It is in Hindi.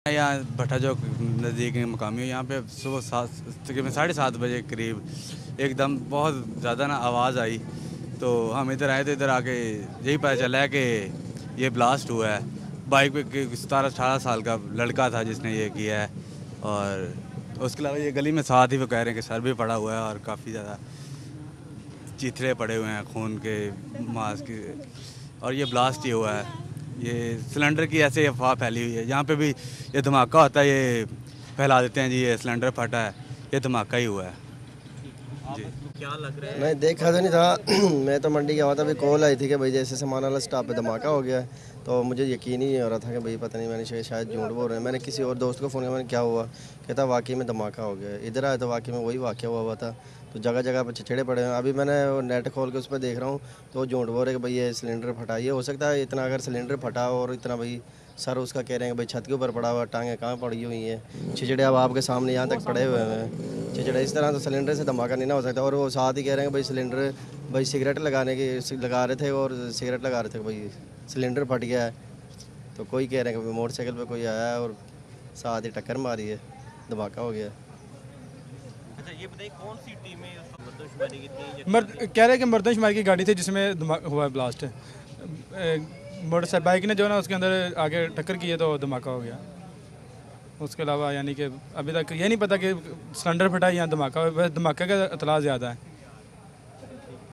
मैं यहाँ भट्टा चौक नज़दीक मकामी हूँ। यहाँ पे सुबह तकरीबन 7:30 बजे करीब एकदम बहुत ज़्यादा ना आवाज़ आई, तो हम इधर आए तो इधर आके यही पता चला है कि ये ब्लास्ट हुआ है। बाइक पे 17-18 साल का लड़का था जिसने ये किया है, और उसके अलावा ये गली में साथ ही वो कह रहे हैं कि सर भी पड़ा हुआ है और काफ़ी ज़्यादा चिथड़े पड़े हुए हैं खून के, मांस के, और ये ब्लास्ट ही हुआ है। ये सिलेंडर की ऐसे अफवाह फैली हुई है। यहाँ पे भी ये धमाका होता है, ये फैला देते हैं जी ये सिलेंडर फटा है, ये धमाका ही हुआ है जी। क्या लग रहा है? मैं देखा तो नहीं था मैं तो मंडी गया हुआ था, अभी कॉल आई थी कि भाई जैसे सामान वाला स्टॉप पे धमाका हो गया है, तो मुझे यकीन ही नहीं हो रहा था कि भाई पता नहीं, मैंने शायद झूठ बोल रहे हैं। मैंने किसी और दोस्त को फ़ोन किया, मैंने क्या हुआ, कहता वाकई में धमाका हो गया है। इधर आया तो वाकई में वही वाक़या हुआ था, तो जगह जगह पर छिछड़े पड़े हैं। अभी मैंने नेट खोल के उस पर देख रहा हूँ तो झूठ बोल रहे कि भाई ये सिलेंडर फटा। ये हो सकता है इतना, अगर सिलेंडर फटा और इतना भाई सर उसका कह रहे हैं कि भाई छत के ऊपर पड़ा हुआ, टांगें कहाँ पड़ी हुई हैं, छिछड़े अब आपके सामने यहाँ तक पड़े हुए हैं छिछड़े। इस तरह तो सिलेंडर से धमाका नहीं ना हो सकता। और वो साथ ही कह रहे हैं कि भाई सिलेंडर, भाई सिगरेट लगा रहे थे और सिगरेट लगा रहे थे, भाई सिलेंडर फट गया है। तो कोई कह रहे हैं कि मोटरसाइकिल पे कोई आया है और साथ ही टक्कर मारी है, धमाका हो गया। अच्छा, ये बताइए कौन सी टीम में मर्दमशुमारी की थी? कह रहे हैं कि मर्दमशुमारी की गाड़ी थी जिसमें धमाका हुआ है, ब्लास्ट है। मोटरसाइकिल बाइक ने जो ना उसके अंदर आगे टक्कर की है तो धमाका हो गया। उसके अलावा यानी कि अभी तक ये नहीं पता कि सिलेंडर फटा है या धमाका, धमाके का इतला ज़्यादा है।